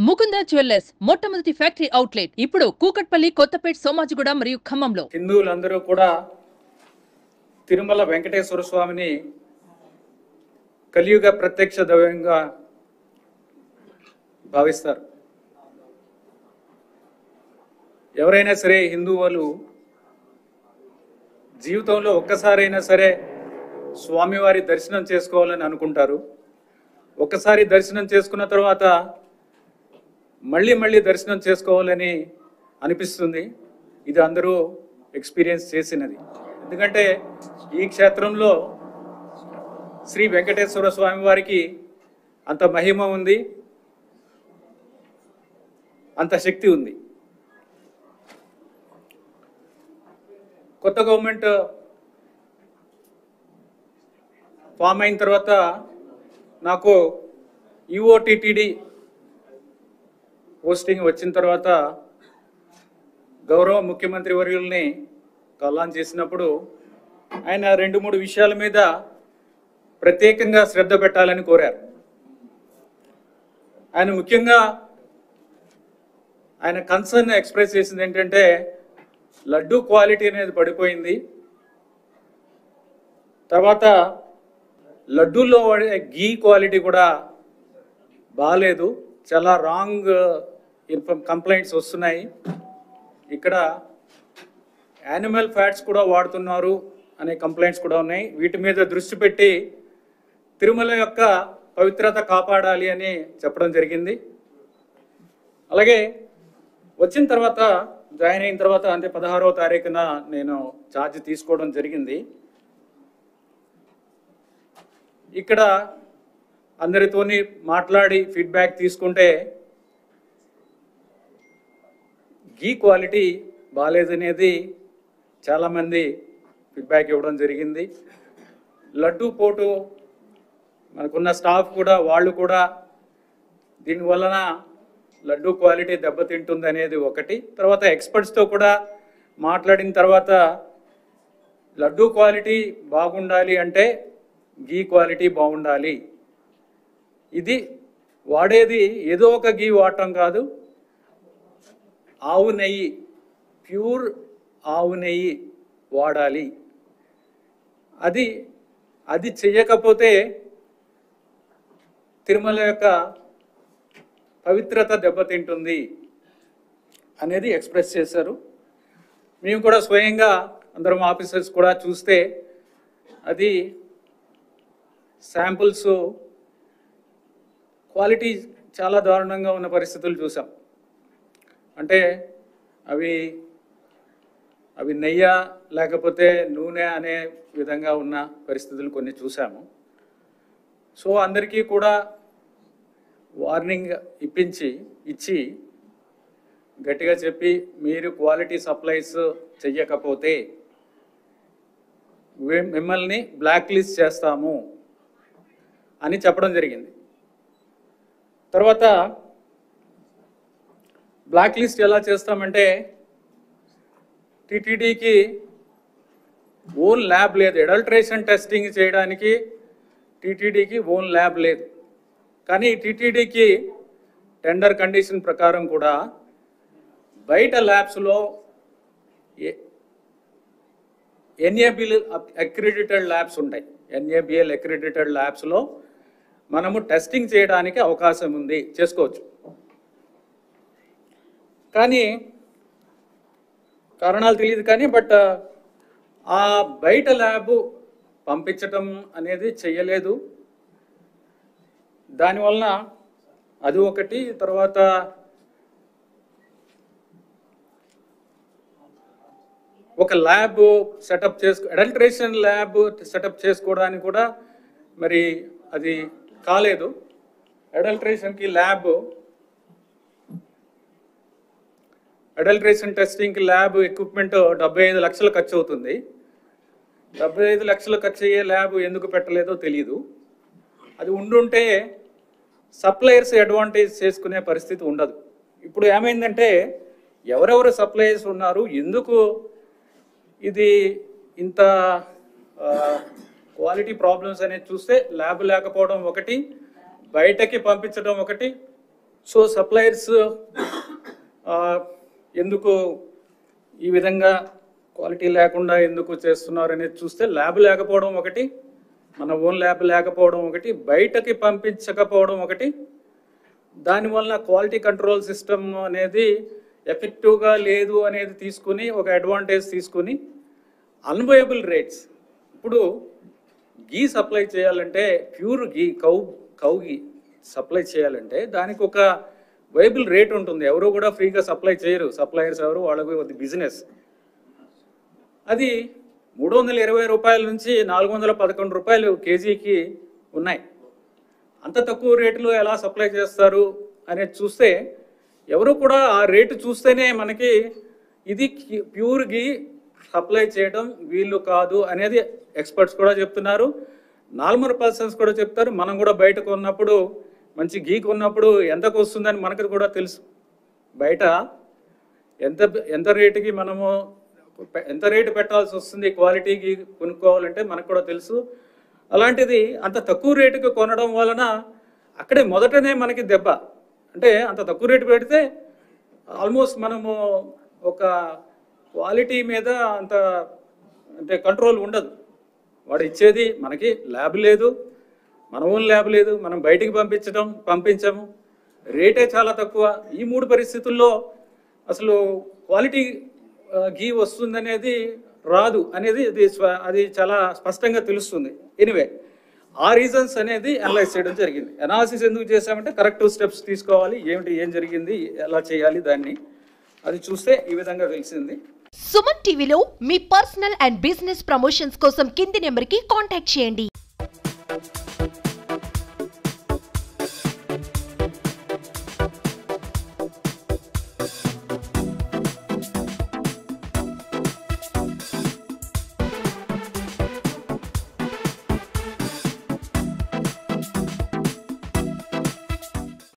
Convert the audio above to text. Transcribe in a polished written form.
Mukunda jewellers మొట్టమొదటి factory outlet ఇప్పుడు కూకట్పల్లి, కొత్తపేట, సోమాజిగూడ మరియు ఖమ్మంలో. హిందువులందరూ కూడా తిరుమల వెంకటేశ్వర స్వామిని కలియుగ ప్రత్యక్ష దైవంగా భావిస్తారు. ఎవరైనా సరే హిందువులు జీవితంలో ఒక్కసారైనా సరే స్వామివారి దర్శనం చేసుకోవాలని అనుకుంటారు. ఒక్కసారి దర్శనం చేసుకున్న తర్వాత మళ్ళీ మళ్ళీ దర్శనం చేసుకోవాలని అనిపిస్తుంది. ఇది అందరూ ఎక్స్పీరియన్స్ చేసినది. ఎందుకంటే ఈ క్షేత్రంలో శ్రీ వెంకటేశ్వర స్వామి వారికి అంత మహిమ ఉంది, అంత శక్తి ఉంది. కొత్త గవర్నమెంట్ ఫామ్ అయిన తర్వాత నాకు ఈఓటీటీడీ పోస్టింగ్ వచ్చిన తర్వాత గౌరవ ముఖ్యమంత్రి వర్యుల్ని కలాన్ చేసినప్పుడు ఆయన 2-3 విషయాల మీద ప్రత్యేకంగా శ్రద్ధ పెట్టాలని కోరారు. ఆయన ముఖ్యంగా ఆయన కన్సర్న్ ఎక్స్ప్రెస్ చేసింది ఏంటంటే లడ్డు క్వాలిటీ అనేది పడిపోయింది. తర్వాత లడ్డూల్లో వాడే గీ క్వాలిటీ కూడా బాగాలేదు, చాలా రాంగ్ కంప్లైంట్స్ వస్తున్నాయి. ఇక్కడ యానిమల్ ఫ్యాట్స్ కూడా వాడుతున్నారు అనే కంప్లైంట్స్ కూడా ఉన్నాయి. వీటి మీద దృష్టి పెట్టి తిరుమల యొక్క పవిత్రత కాపాడాలి అని చెప్పడం జరిగింది. అలాగే వచ్చిన తర్వాత జాయిన్ అయిన తర్వాత అంటే 16వ తారీఖున నేను ఛార్జ్ తీసుకోవడం జరిగింది. ఇక్కడ అందరితోని మాట్లాడి ఫీడ్బ్యాక్ తీసుకుంటే గీ క్వాలిటీ బాగాలేదనేది చాలామంది ఫీడ్బ్యాక్ ఇవ్వడం జరిగింది. లడ్డు పోటు మనకున్న స్టాఫ్ కూడా వాళ్ళు కూడా దీనివలన లడ్డు క్వాలిటీ దెబ్బతింటుంది అనేది ఒకటి. తర్వాత ఎక్స్పర్ట్స్తో కూడా మాట్లాడిన తర్వాత లడ్డు క్వాలిటీ బాగుండాలి అంటే గీ క్వాలిటీ బాగుండాలి. ఇది వాడేది ఏదో ఒక గీ వాడటం కాదు, ఆవు నెయ్యి, ప్యూర్ ఆవు నెయ్యి వాడాలి. అది చెయ్యకపోతే తిరుమల యొక్క పవిత్రత దెబ్బతింటుంది అనేది ఎక్స్ప్రెస్ చేశారు. మేము కూడా స్వయంగా అందరం ఆఫీసర్స్ కూడా చూస్తే అది శాంపుల్స్ క్వాలిటీ చాలా దారుణంగా ఉన్న పరిస్థితులు చూసాం. అంటే అవి నెయ్య లేకపోతే నూనె అనే విధంగా ఉన్న పరిస్థితులు కొన్ని చూసాము. సో అందరికీ కూడా వార్నింగ్ ఇచ్చి గట్టిగా చెప్పి మీరు క్వాలిటీ సప్లైస్ చెయ్యకపోతే మిమ్మల్ని బ్లాక్ లిస్ట్ చేస్తాము అని చెప్పడం జరిగింది. తర్వాత బ్లాక్ లిస్ట్ ఎలా చేస్తామంటే టీటీడీకి ఓన్ ల్యాబ్ లేదు, అడల్ట్రేషన్ టెస్టింగ్ చేయడానికి టీటీడీకి ఓన్ ల్యాబ్ లేదు. కానీ టీటీడీకి టెండర్ కండిషన్ ప్రకారం కూడా బయట ల్యాబ్స్లో ఎన్ఏబిఎల్ అక్రిడిటెడ్ ల్యాబ్స్ ఉంటాయి. ఎన్ఏబిఎల్ అక్రిడిటెడ్ ల్యాబ్స్లో మనము టెస్టింగ్ చేయడానికి అవకాశం ఉంది, చేసుకోవచ్చు. కానీ కారణాలు తెలియదు కానీ ఆ బయట ల్యాబ్ పంపించటం అనేది చెయ్యలేదు. దానివలన అది ఒకటి. తర్వాత ఒక lab setup adulteration lab setup చేసుకోవడానికి కూడా మరి అది కాలేదు. అడల్ట్రేషన్కి అడల్ట్రేషన్ టెస్టింగ్కి ల్యాబ్ ఎక్విప్మెంట్ 75 లక్షలు ఖర్చు అవుతుంది. 75 లక్షలు ఖర్చు అయ్యే ల్యాబ్ ఎందుకు పెట్టలేదో తెలియదు. అది ఉండుంటే సప్లయర్స్ అడ్వాంటేజ్ చేసుకునే పరిస్థితి ఉండదు. ఇప్పుడు ఏమైందంటే ఎవరెవరు సప్లయర్స్ ఉన్నారు, ఎందుకు ఇది ఇంత క్వాలిటీ ప్రాబ్లమ్స్ అనేది చూస్తే ల్యాబ్ లేకపోవడం ఒకటి, బయటకి పంపించడం ఒకటి. సో సప్లయర్స్ ఎందుకు ఈ విధంగా క్వాలిటీ లేకుండా ఎందుకు చేస్తున్నారు అనేది చూస్తే ల్యాబ్ లేకపోవడం ఒకటి, మన ఓన్ ల్యాబ్ లేకపోవడం ఒకటి, బయటకి పంపించకపోవడం ఒకటి, దానివల్ల క్వాలిటీ కంట్రోల్ సిస్టమ్ అనేది ఎఫెక్టివ్గా లేదు అనేది తీసుకుని ఒక అడ్వాంటేజ్ తీసుకుని అన్వయబుల్ రేట్స్. ఇప్పుడు గీ సప్లై చేయాలంటే ప్యూర్ గీ కౌ గీ సప్లై చేయాలంటే దానికి ఒక వైబుల్ రేట్ ఉంటుంది. ఎవరు కూడా ఫ్రీగా సప్లై చేయరు, సప్లయర్స్ ఎవరు, వాళ్ళకి అది బిజినెస్. అది 320 రూపాయల నుంచి 411 రూపాయలు కేజీకి ఉన్నాయి. అంత తక్కువ రేటులో ఎలా సప్లై చేస్తారు అనేది చూస్తే ఎవరు కూడా ఆ రేటు చూస్తేనే మనకి ఇది ప్యూర్ గీ సప్లై చేయడం వీళ్ళు కాదు అనేది ఎక్స్పర్ట్స్ కూడా చెప్తున్నారు, నార్మల్ పర్సన్స్ కూడా చెప్తారు. మనం కూడా బయట కొన్నప్పుడు మంచి గీ కొన్నప్పుడు ఎంతకు వస్తుందని మనకు కూడా తెలుసు. బయట ఎంత రేటుకి మనము ఎంత రేటు పెట్టాల్సి వస్తుంది క్వాలిటీ గీ కొనుక్కోవాలంటే మనకు కూడా తెలుసు. అలాంటిది అంత తక్కువ రేటుకి కొనడం వలన అక్కడే మొదటనే మనకి దెబ్బ. అంటే అంత తక్కువ రేటు పెడితే ఆల్మోస్ట్ మనము ఒక క్వాలిటీ మీద అంత అంటే కంట్రోల్ ఉండదు. వాడు ఇచ్చేది మనకి ల్యాబ్ లేదు, మన ఓన్ ల్యాబ్ లేదు, మనం బయటికి పంపించము, రేటే చాలా తక్కువ. ఈ 3 పరిస్థితుల్లో అసలు క్వాలిటీ గీ వస్తుందనేది రాదు అనేది అది చాలా స్పష్టంగా తెలుస్తుంది. ఎనీవే ఆ రీజన్స్ అనేది అనలైజ్ చేయడం జరిగింది. అనాలిసిస్ ఎందుకు చేసామంటే కరెక్టివ్ స్టెప్స్ తీసుకోవాలి, ఏం జరిగింది, ఎలా చేయాలి దాన్ని, అది చూస్తే ఈ విధంగా తెలిసింది. సుమన్ టీవీలో మీ పర్సనల్ అండ్ బిజినెస్ ప్రమోషన్స్ కోసం కింది నెంబర్కి కాంటాక్ట్ చేయండి.